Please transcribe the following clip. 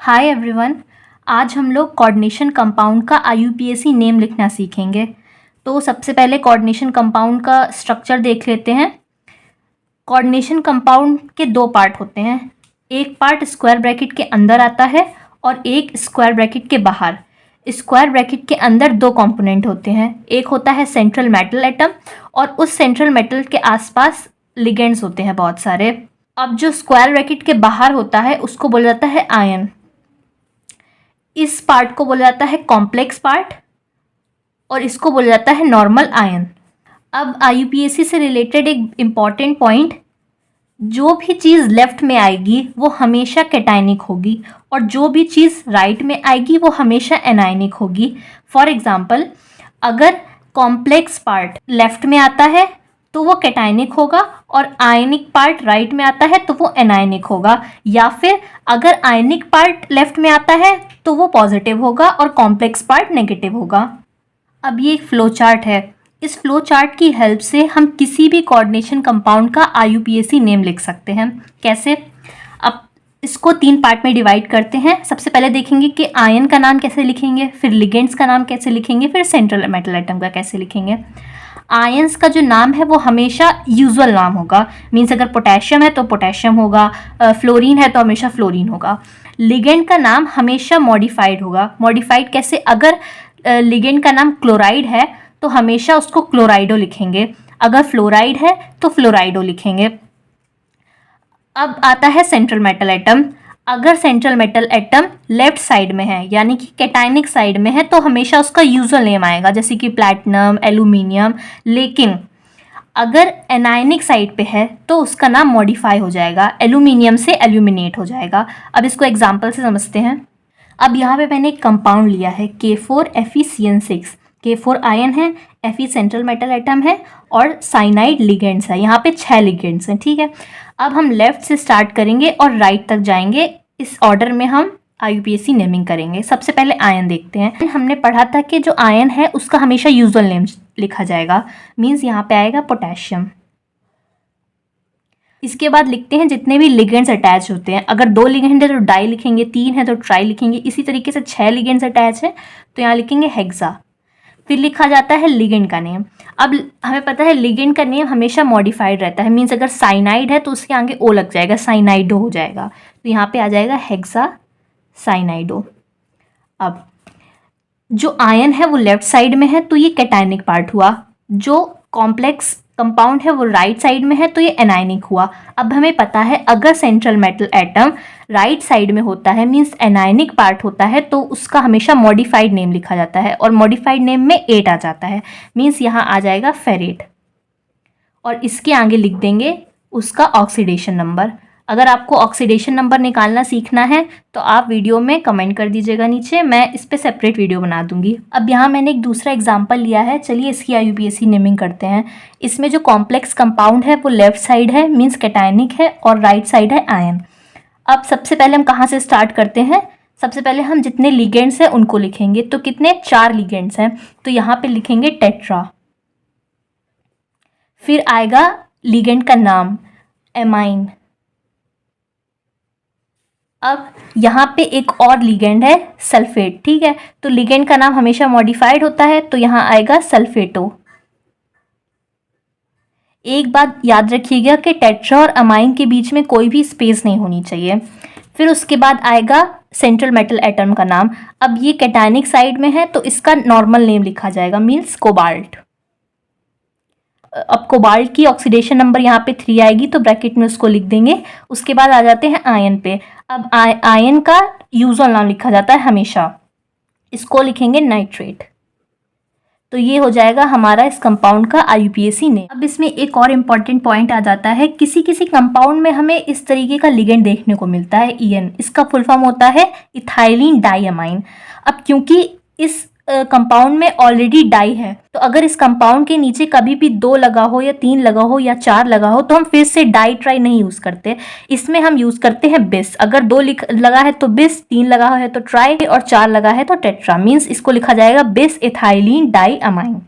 Hi everyone. आज हम लोग कोऑर्डिनेशन कंपाउंड का आईयूपीएसी नेम लिखना सीखेंगे। तो सबसे पहले कोऑर्डिनेशन कंपाउंड का स्ट्रक्चर देख लेते हैं। कोऑर्डिनेशन कंपाउंड के दो पार्ट होते हैं। एक पार्ट स्क्वायर ब्रैकेट के अंदर आता है और एक स्क्वायर ब्रैकेट के बाहर। स्क्वायर ब्रैकेट के अंदर दो कंपोनेंट होते हैं, एक होता है सेंट्रल मेटल एटम और उस सेंट्रल मेटल के आसपास लिगेंड्स होते हैं बहुत सारे। अब जो स्क्वायर ब्रैकेट के बाहर होता है उसको बोला जाता है आयन। इस पार्ट को बोला जाता है कॉम्प्लेक्स पार्ट और इसको बोला जाता है नॉर्मल आयन। अब आईयूपीएसी से रिलेटेड एक इम्पॉर्टेंट पॉइंट, जो भी चीज़ लेफ्ट में आएगी वो हमेशा कैटायनिक होगी और जो भी चीज़ राइट में आएगी वो हमेशा एनायनिक होगी। फॉर एग्जांपल, अगर कॉम्प्लेक्स पार्ट लेफ्ट में आता है तो वो कैटायनिक होगा और आयनिक पार्ट राइट में आता है तो वो एनायनिक होगा, या फिर अगर आयनिक पार्ट लेफ्ट में आता है तो वो पॉजिटिव होगा और कॉम्प्लेक्स पार्ट नेगेटिव होगा। अब ये एक फ्लो चार्ट है। इस फ्लो चार्ट की हेल्प से हम किसी भी कोऑर्डिनेशन कंपाउंड का आईयूपीएसी नेम लिख सकते हैं। कैसे? अब इसको तीन पार्ट में डिवाइड करते हैं। सबसे पहले देखेंगे कि आयन का नाम कैसे लिखेंगे, फिर लिगेंड्स का नाम कैसे लिखेंगे, फिर सेंट्रल मेटल एटम का कैसे लिखेंगे। आयंस का जो नाम है वो हमेशा यूजुअल नाम होगा, मीन्स अगर पोटेशियम है तो पोटेशियम होगा, फ्लोरीन है तो हमेशा फ्लोरीन होगा। लिगेंड का नाम हमेशा मॉडिफाइड होगा। मॉडिफाइड कैसे? अगर लिगेंड का नाम क्लोराइड है तो हमेशा उसको क्लोराइडो लिखेंगे, अगर फ्लोराइड है तो फ्लोराइडो लिखेंगे। अब आता है सेंट्रल मेटल एटम। अगर central metal atom left side में है यानी कि कैटायनिक साइड में है तो हमेशा उसका यूजुअल नेम आएगा, जैसे कि प्लैटिनम, एल्यूमिनियम। लेकिन अगर एनायनिक साइड पे है तो उसका नाम मॉडिफाई हो जाएगा, एल्यूमिनियम से एल्यूमिनेट हो जाएगा। अब इसको एग्जांपल से समझते हैं। अब यहाँ पे मैंने एक कंपाउंड लिया है K4FeCN6। K4 आयन है, Fe सेंट्रल मेटल एटम है और साइनाइड लिगेंड्स है। यहाँ पे 6 लिगेंड्स हैं, ठीक है। अब हम लेफ्ट से स्टार्ट करेंगे और राइट तक जाएंगे। इस ऑर्डर में हम आईयूपीएसी नेमिंग करेंगे। सबसे पहले आयन देखते हैं। हमने पढ़ा था कि जो आयन है उसका हमेशा यूजुअल नेम लिखा जाएगा, मीन्स यहाँ पे आएगा पोटेशियम। इसके बाद लिखते हैं जितने भी लिगेंड्स अटैच होते हैं। अगर 2 लिगेंड है तो डाई लिखेंगे, 3 है तो ट्राई लिखेंगे। इसी तरीके से 6 लिगेंड्स अटैच है तो यहाँ लिखेंगे हेक्सा। फिर लिखा जाता है लिगेंड का नेम। अब हमें पता है लिगेंड का नेम हमेशा मॉडिफाइड रहता है, मीन्स अगर साइनाइड है तो उसके आगे ओ लग जाएगा, साइनाइडो हो जाएगा। तो यहाँ पे आ जाएगा हेक्सा साइनाइडो। अब जो आयन है वो लेफ्ट साइड में है तो ये कैटायनिक पार्ट हुआ। जो कॉम्प्लेक्स कंपाउंड है वो राइट साइड में है तो ये एनायनिक हुआ। अब हमें पता है अगर central metal atom right side में होता है, मीन्स एनायनिक पार्ट होता है, तो उसका हमेशा मॉडिफाइड नेम लिखा जाता है और मॉडिफाइड नेम में 8 आ जाता है, मीन्स यहाँ आ जाएगा फेरेट। और इसके आगे लिख देंगे उसका ऑक्सीडेशन नंबर। अगर आपको ऑक्सीडेशन नंबर निकालना सीखना है तो आप वीडियो में कमेंट कर दीजिएगा नीचे, मैं इस पर सेपरेट वीडियो बना दूंगी। अब यहाँ मैंने एक दूसरा एग्जांपल लिया है, चलिए इसकी आईयूपीएसी नेमिंग करते हैं। इसमें जो कॉम्प्लेक्स कंपाउंड है वो लेफ्ट साइड है, मीन्स कैटायनिक है, और राइट साइड है आयन। अब सबसे पहले हम कहाँ से स्टार्ट करते हैं? सबसे पहले हम जितने लिगेंड्स हैं उनको लिखेंगे। तो कितने? 4 लिगेंड्स हैं तो यहाँ पे लिखेंगे टेट्रा। फिर आएगा लिगेंड का नाम एमाइन। अब यहाँ पे एक और लिगेंड है सल्फेट, ठीक है। तो लिगेंड का नाम हमेशा मॉडिफाइड होता है तो यहाँ आएगा सल्फेटो। एक बात याद रखिएगा कि टेट्रा और अमाइन के बीच में कोई भी स्पेस नहीं होनी चाहिए। फिर उसके बाद आएगा सेंट्रल मेटल एटम का नाम। अब ये कैटायनिक साइड में है तो इसका नॉर्मल नेम लिखा जाएगा, मीन्स कोबाल्ट। अब कोबाल्ट की ऑक्सीडेशन नंबर यहाँ पे 3 आएगी तो ब्रैकेट में उसको लिख देंगे। उसके बाद आ जाते हैं आयन पे। अब आयन का यूजुअल नाम लिखा जाता है हमेशा, इसको लिखेंगे नाइट्रेट। तो ये हो जाएगा हमारा इस कंपाउंड का आईयूपीएसी नेम। अब इसमें एक और इम्पॉर्टेंट पॉइंट आ जाता है, किसी किसी कंपाउंड में हमें इस तरीके का लिगेंड देखने को मिलता है EN। इसका फुल फॉर्म होता है इथाइलिन डाइअमाइन। अब क्योंकि इस कंपाउंड में ऑलरेडी डाई है तो अगर इस कंपाउंड के नीचे कभी भी 2 लगा हो या 3 लगा हो या 4 लगा हो तो हम फिर से डाई ट्राई नहीं यूज़ करते, इसमें हम यूज़ करते हैं बिस। अगर 2 लगा है तो बिस, 3 लगा है तो ट्राई और 4 लगा है तो टेट्रा, मीन्स इसको लिखा जाएगा बिस इथाइलिन डाइअमाइन।